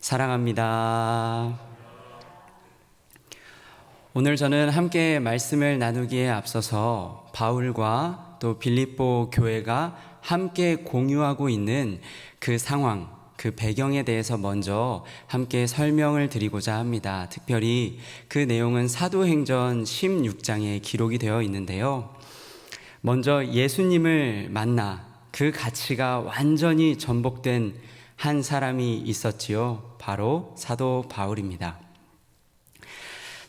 사랑합니다. 오늘 저는 함께 말씀을 나누기에 앞서서 바울과 또 빌립보 교회가 함께 공유하고 있는 그 상황, 그 배경에 대해서 먼저 함께 설명을 드리고자 합니다. 특별히 그 내용은 사도행전 16장에 기록이 되어 있는데요. 먼저 예수님을 만나 그 가치가 완전히 전복된 한 사람이 있었지요. 바로 사도 바울입니다.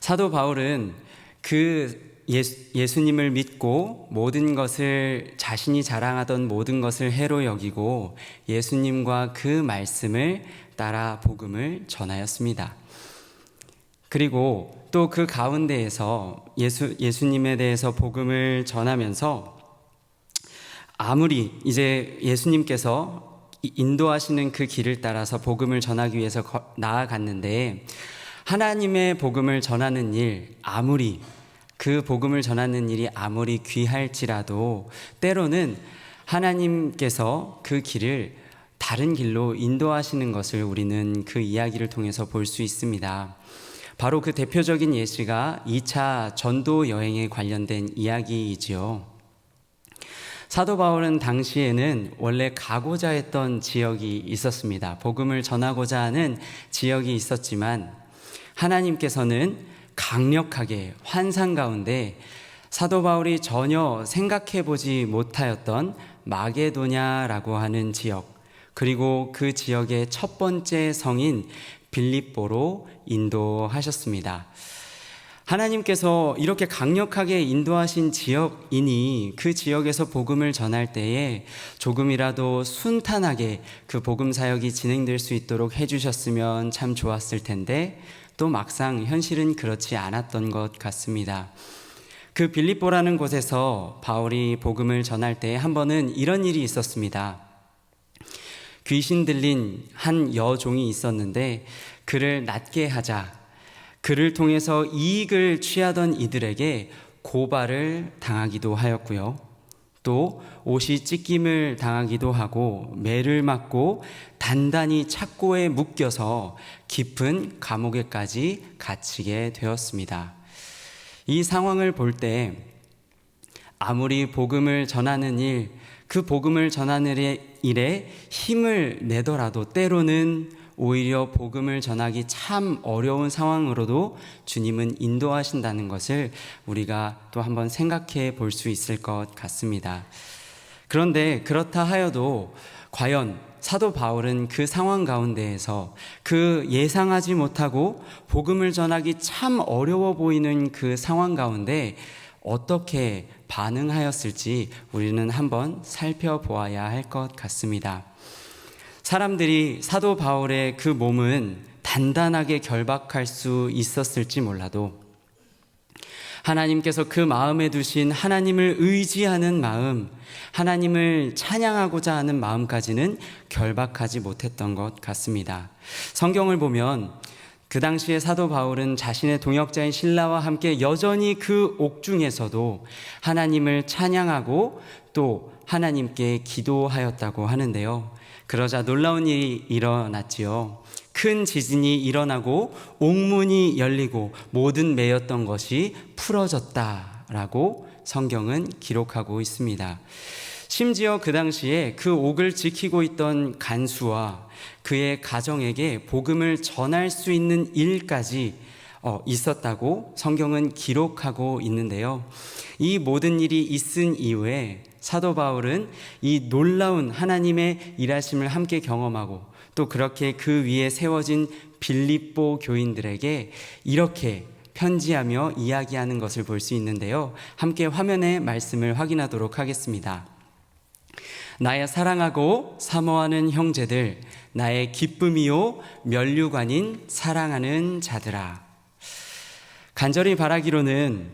사도 바울은 그 예수님을 믿고 모든 것을 자신이 자랑하던 모든 것을 해로 여기고 예수님과 그 말씀을 따라 복음을 전하였습니다. 그리고 또 그 가운데에서 예수님에 대해서 복음을 전하면서 아무리 이제 예수님께서 인도하시는 그 길을 따라서 복음을 전하기 위해서 나아갔는데 하나님의 복음을 전하는 일, 그 복음을 전하는 일이 아무리 귀할지라도 때로는 하나님께서 그 길을 다른 길로 인도하시는 것을 우리는 그 이야기를 통해서 볼 수 있습니다. 바로 그 대표적인 예시가 2차 전도 여행에 관련된 이야기이지요. 사도 바울은 당시에는 원래 가고자 했던 지역이 있었습니다. 복음을 전하고자 하는 지역이 있었지만 하나님께서는 강력하게 환상 가운데 사도 바울이 전혀 생각해보지 못하였던 마게도냐라고 하는 지역, 그리고 그 지역의 첫 번째 성인 빌립보로 인도하셨습니다. 하나님께서 이렇게 강력하게 인도하신 지역이니 그 지역에서 복음을 전할 때에 조금이라도 순탄하게 그 복음 사역이 진행될 수 있도록 해주셨으면 참 좋았을 텐데 또 막상 현실은 그렇지 않았던 것 같습니다. 그 빌립보라는 곳에서 바울이 복음을 전할 때 한 번은 이런 일이 있었습니다. 귀신 들린 한 여종이 있었는데 그를 낫게 하자, 그를 통해서 이익을 취하던 이들에게 고발을 당하기도 하였고요. 또 옷이 찢김을 당하기도 하고 매를 맞고 단단히 착고에 묶여서 깊은 감옥에까지 갇히게 되었습니다. 이 상황을 볼 때 아무리 복음을 전하는 일, 그 복음을 전하는 일에 힘을 내더라도 때로는 오히려 복음을 전하기 참 어려운 상황으로도 주님은 인도하신다는 것을 우리가 또 한번 생각해 볼 수 있을 것 같습니다. 그런데 그렇다 하여도 과연 사도 바울은 그 상황 가운데에서 그 예상하지 못하고 복음을 전하기 참 어려워 보이는 그 상황 가운데 어떻게 반응하였을지 우리는 한번 살펴보아야 할 것 같습니다. 사람들이 사도 바울의 그 몸은 단단하게 결박할 수 있었을지 몰라도 하나님께서 그 마음에 두신 하나님을 의지하는 마음, 하나님을 찬양하고자 하는 마음까지는 결박하지 못했던 것 같습니다. 성경을 보면 그 당시에 사도 바울은 자신의 동역자인 실라와 함께 여전히 그 옥중에서도 하나님을 찬양하고 또 하나님께 기도하였다고 하는데요. 그러자 놀라운 일이 일어났지요. 큰 지진이 일어나고 옥문이 열리고 모든 매였던 것이 풀어졌다라고 성경은 기록하고 있습니다. 심지어 그 당시에 그 옥을 지키고 있던 간수와 그의 가정에게 복음을 전할 수 있는 일까지 있었다고 성경은 기록하고 있는데요. 이 모든 일이 있은 이후에 사도 바울은 이 놀라운 하나님의 일하심을 함께 경험하고 또 그렇게 그 위에 세워진 빌립보 교인들에게 이렇게 편지하며 이야기하는 것을 볼 수 있는데요. 함께 화면의 말씀을 확인하도록 하겠습니다. 나의 사랑하고 사모하는 형제들, 나의 기쁨이요 면류관인 사랑하는 자들아. 간절히 바라기로는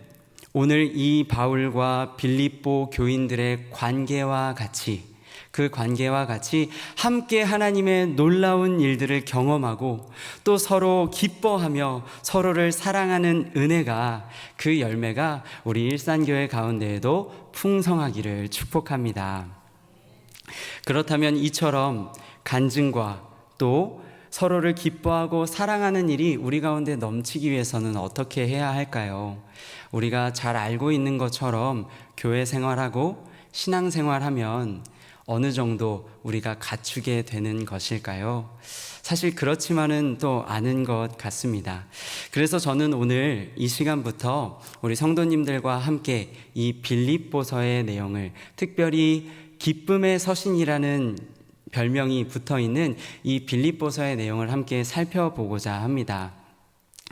오늘 이 바울과 빌립보 교인들의 관계와 같이, 그 관계와 같이 함께 하나님의 놀라운 일들을 경험하고 또 서로 기뻐하며 서로를 사랑하는 은혜가, 그 열매가 우리 일산교회 가운데에도 풍성하기를 축복합니다. 그렇다면 이처럼 간증과 또 서로를 기뻐하고 사랑하는 일이 우리 가운데 넘치기 위해서는 어떻게 해야 할까요? 우리가 잘 알고 있는 것처럼 교회 생활하고 신앙 생활하면 어느 정도 우리가 갖추게 되는 것일까요? 사실 그렇지만은 또 아는 것 같습니다. 그래서 저는 오늘 이 시간부터 우리 성도님들과 함께 이 빌립보서의 내용을, 특별히 기쁨의 서신이라는 별명이 붙어있는 이 빌립보서의 내용을 함께 살펴보고자 합니다.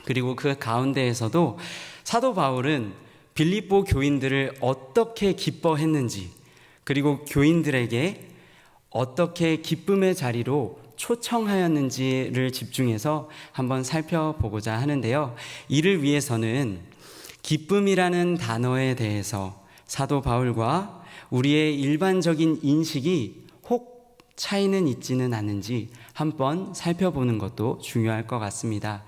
그리고 그 가운데에서도 사도 바울은 빌립보 교인들을 어떻게 기뻐했는지, 그리고 교인들에게 어떻게 기쁨의 자리로 초청하였는지를 집중해서 한번 살펴보고자 하는데요. 이를 위해서는 기쁨이라는 단어에 대해서 사도 바울과 우리의 일반적인 인식이 혹 차이는 있지는 않은지 한번 살펴보는 것도 중요할 것 같습니다.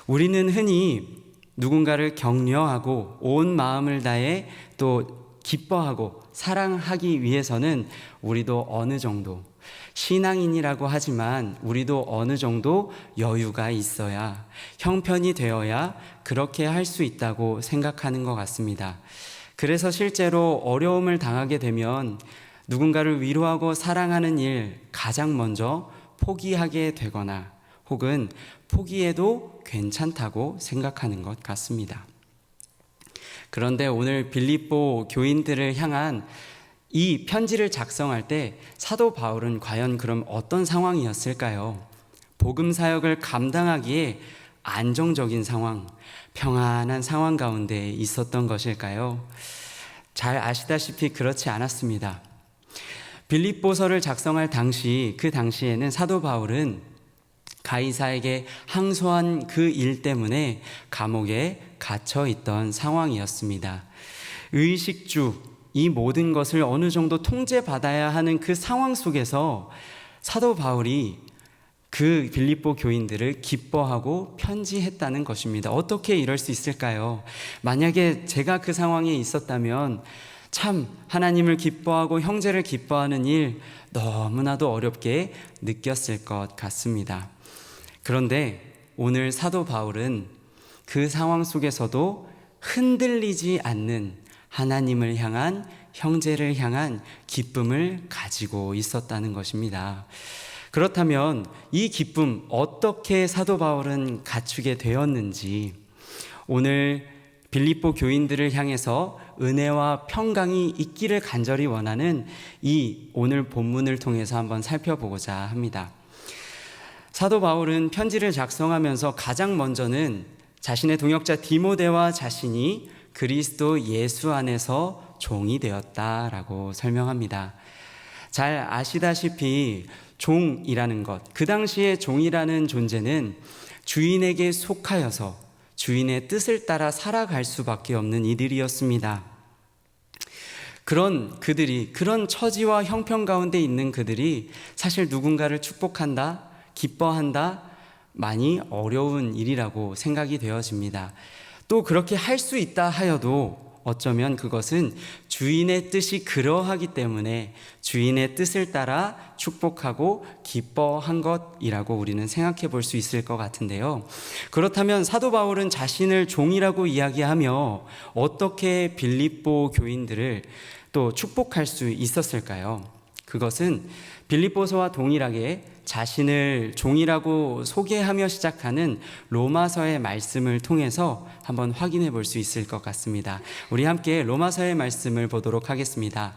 우리는 흔히 누군가를 격려하고 온 마음을 다해 또 기뻐하고 사랑하기 위해서는 우리도 어느 정도, 신앙인이라고 하지만 우리도 어느 정도 여유가 있어야, 형편이 되어야 그렇게 할 수 있다고 생각하는 것 같습니다. 그래서 실제로 어려움을 당하게 되면 누군가를 위로하고 사랑하는 일 가장 먼저 포기하게 되거나 혹은 포기해도 괜찮다고 생각하는 것 같습니다. 그런데 오늘 빌립보 교인들을 향한 이 편지를 작성할 때 사도 바울은 과연 그럼 어떤 상황이었을까요? 복음 사역을 감당하기에 안정적인 상황, 평안한 상황 가운데 있었던 것일까요? 잘 아시다시피 그렇지 않았습니다. 빌립보서를 작성할 당시, 그 당시에는 사도 바울은 가이사에게 항소한 그 일 때문에 감옥에 갇혀 있던 상황이었습니다. 의식주, 이 모든 것을 어느 정도 통제받아야 하는 그 상황 속에서 사도 바울이 그 빌립보 교인들을 기뻐하고 편지했다는 것입니다. 어떻게 이럴 수 있을까요? 만약에 제가 그 상황에 있었다면 참 하나님을 기뻐하고 형제를 기뻐하는 일 너무나도 어렵게 느꼈을 것 같습니다. 그런데 오늘 사도 바울은 그 상황 속에서도 흔들리지 않는 하나님을 향한, 형제를 향한 기쁨을 가지고 있었다는 것입니다. 그렇다면 이 기쁨 어떻게 사도 바울은 갖추게 되었는지, 오늘 빌립보 교인들을 향해서 은혜와 평강이 있기를 간절히 원하는 이 오늘 본문을 통해서 한번 살펴보고자 합니다. 사도 바울은 편지를 작성하면서 가장 먼저는 자신의 동역자 디모데와 자신이 그리스도 예수 안에서 종이 되었다라고 설명합니다. 잘 아시다시피 종이라는 것, 그 당시에 종이라는 존재는 주인에게 속하여서 주인의 뜻을 따라 살아갈 수밖에 없는 이들이었습니다. 그런 처지와 형편 가운데 있는 그들이 사실 누군가를 축복한다, 기뻐한다, 많이 어려운 일이라고 생각이 되어집니다. 또 그렇게 할 수 있다 하여도 어쩌면 그것은 주인의 뜻이 그러하기 때문에 주인의 뜻을 따라 축복하고 기뻐한 것이라고 우리는 생각해 볼 수 있을 것 같은데요. 그렇다면 사도 바울은 자신을 종이라고 이야기하며 어떻게 빌립보 교인들을 또 축복할 수 있었을까요? 그것은 빌립보서와 동일하게 자신을 종이라고 소개하며 시작하는 로마서의 말씀을 통해서 한번 확인해 볼 수 있을 것 같습니다. 우리 함께 로마서의 말씀을 보도록 하겠습니다.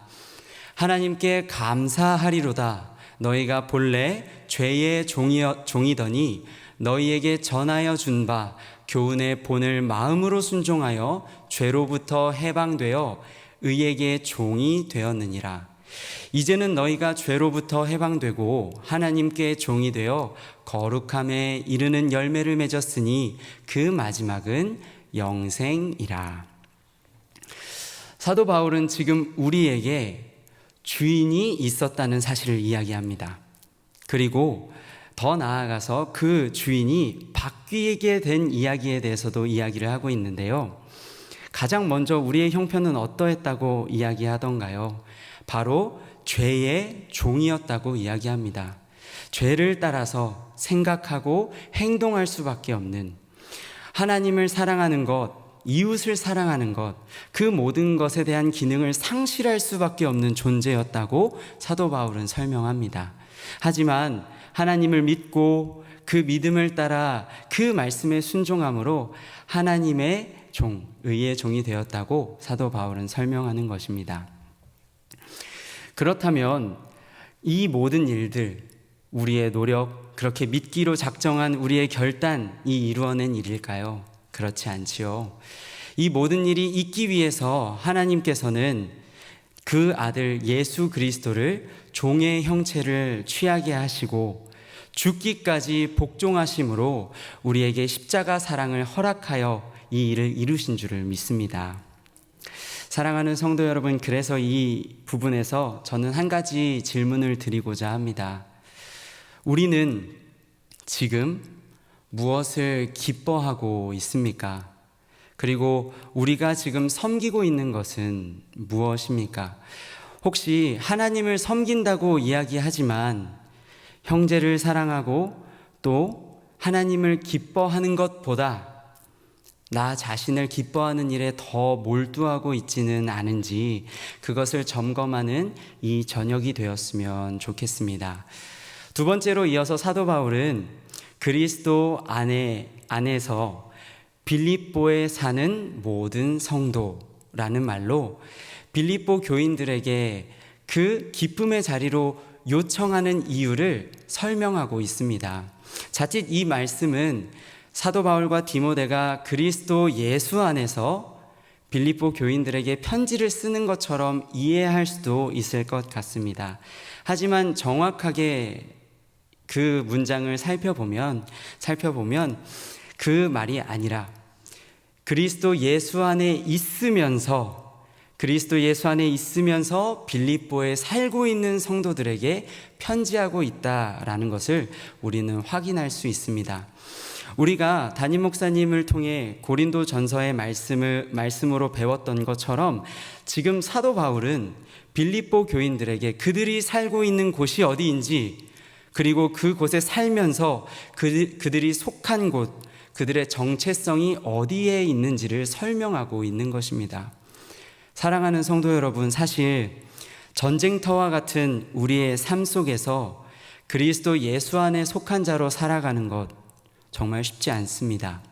하나님께 감사하리로다. 너희가 본래 죄의 종이더니 너희에게 전하여 준 바 교훈의 본을 마음으로 순종하여 죄로부터 해방되어 의에게 종이 되었느니라. 이제는 너희가 죄로부터 해방되고 하나님께 종이 되어 거룩함에 이르는 열매를 맺었으니 그 마지막은 영생이라. 사도 바울은 지금 우리에게 주인이 있었다는 사실을 이야기합니다. 그리고 더 나아가서 그 주인이 바뀌게 된 이야기에 대해서도 이야기를 하고 있는데요. 가장 먼저 우리의 형편은 어떠했다고 이야기하던가요? 바로 죄의 종이었다고 이야기합니다. 죄를 따라서 생각하고 행동할 수밖에 없는, 하나님을 사랑하는 것, 이웃을 사랑하는 것, 그 모든 것에 대한 기능을 상실할 수밖에 없는 존재였다고 사도 바울은 설명합니다. 하지만 하나님을 믿고 그 믿음을 따라 그 말씀에 순종함으로 하나님의 종, 의의 종이 되었다고 사도 바울은 설명하는 것입니다. 그렇다면 이 모든 일들, 우리의 노력, 그렇게 믿기로 작정한 우리의 결단이 이루어낸 일일까요? 그렇지 않지요. 이 모든 일이 있기 위해서 하나님께서는 그 아들 예수 그리스도를 종의 형체를 취하게 하시고 죽기까지 복종하심으로 우리에게 십자가 사랑을 허락하여 이 일을 이루신 줄을 믿습니다. 사랑하는 성도 여러분, 그래서 이 부분에서 저는 한 가지 질문을 드리고자 합니다. 우리는 지금 무엇을 기뻐하고 있습니까? 그리고 우리가 지금 섬기고 있는 것은 무엇입니까? 혹시 하나님을 섬긴다고 이야기하지만 형제를 사랑하고 또 하나님을 기뻐하는 것보다 나 자신을 기뻐하는 일에 더 몰두하고 있지는 않은지 그것을 점검하는 이 저녁이 되었으면 좋겠습니다. 두 번째로 이어서 사도 바울은 그리스도 안에서 빌립보에 사는 모든 성도라는 말로 빌립보 교인들에게 그 기쁨의 자리로 요청하는 이유를 설명하고 있습니다. 자칫 이 말씀은 사도 바울과 디모데가 그리스도 예수 안에서 빌립보 교인들에게 편지를 쓰는 것처럼 이해할 수도 있을 것 같습니다. 하지만 정확하게 그 문장을 살펴보면 그 말이 아니라 그리스도 예수 안에 있으면서 빌립보에 살고 있는 성도들에게 편지하고 있다라는 것을 우리는 확인할 수 있습니다. 우리가 담임 목사님을 통해 고린도 전서의 말씀으로 배웠던 것처럼 지금 사도 바울은 빌립보 교인들에게 그들이 살고 있는 곳이 어디인지, 그리고 그곳에 살면서 그들이 속한 곳, 그들의 정체성이 어디에 있는지를 설명하고 있는 것입니다. 사랑하는 성도 여러분, 사실 전쟁터와 같은 우리의 삶 속에서 그리스도 예수 안에 속한 자로 살아가는 것 정말 쉽지 않습니다.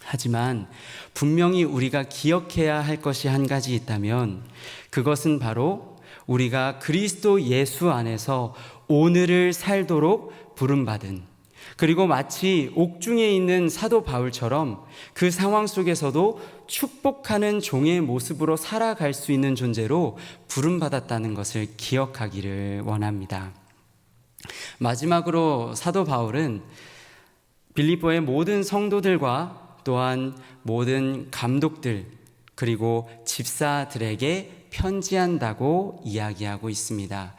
하지만 분명히 우리가 기억해야 할 것이 한 가지 있다면 그것은 바로 우리가 그리스도 예수 안에서 오늘을 살도록 부름받은, 그리고 마치 옥중에 있는 사도 바울처럼 그 상황 속에서도 축복하는 종의 모습으로 살아갈 수 있는 존재로 부름받았다는 것을 기억하기를 원합니다. 마지막으로 사도 바울은 빌립보의 모든 성도들과 또한 모든 감독들 그리고 집사들에게 편지한다고 이야기하고 있습니다.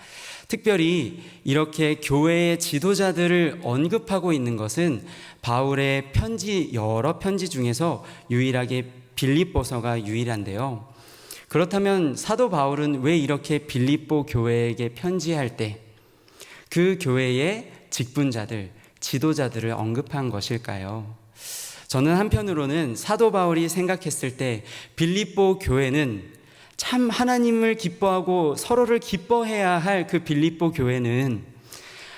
특별히 이렇게 교회의 지도자들을 언급하고 있는 것은 바울의 여러 편지 중에서 유일하게 빌립보서가 유일한데요. 그렇다면 사도 바울은 왜 이렇게 빌립보 교회에게 편지할 때 그 교회의 직분자들, 지도자들을 언급한 것일까요? 저는 한편으로는 사도 바울이 생각했을 때 빌립보 교회는 참 하나님을 기뻐하고 서로를 기뻐해야 할 그 빌립보 교회는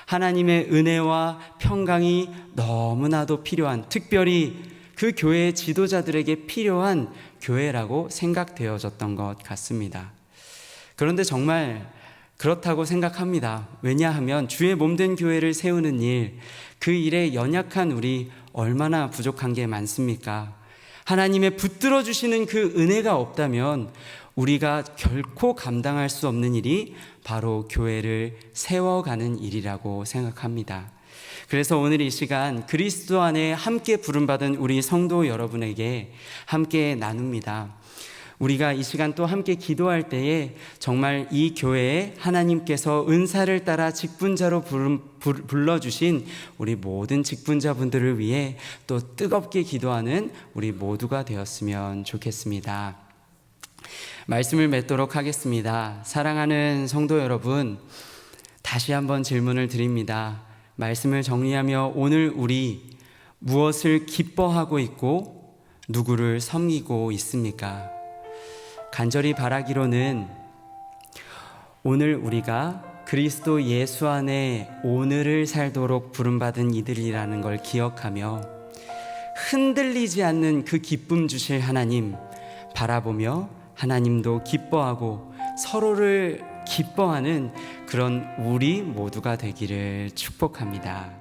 하나님의 은혜와 평강이 너무나도 필요한, 특별히 그 교회의 지도자들에게 필요한 교회라고 생각되어졌던 것 같습니다. 그런데 정말 그렇다고 생각합니다. 왜냐하면 주의 몸된 교회를 세우는 일, 그 일에 연약한 우리 얼마나 부족한 게 많습니까? 하나님의 붙들어 주시는 그 은혜가 없다면 우리가 결코 감당할 수 없는 일이 바로 교회를 세워가는 일이라고 생각합니다. 그래서 오늘 이 시간 그리스도 안에 함께 부름받은 우리 성도 여러분에게 함께 나눕니다. 우리가 이 시간 또 함께 기도할 때에 정말 이 교회에 하나님께서 은사를 따라 직분자로 불러주신 우리 모든 직분자분들을 위해 또 뜨겁게 기도하는 우리 모두가 되었으면 좋겠습니다. 말씀을 맺도록 하겠습니다. 사랑하는 성도 여러분, 다시 한번 질문을 드립니다. 말씀을 정리하며 오늘 우리 무엇을 기뻐하고 있고 누구를 섬기고 있습니까? 간절히 바라기로는 오늘 우리가 그리스도 예수 안에 오늘을 살도록 부름받은 이들이라는 걸 기억하며 흔들리지 않는 그 기쁨 주실 하나님 바라보며 하나님도 기뻐하고 서로를 기뻐하는 그런 우리 모두가 되기를 축복합니다.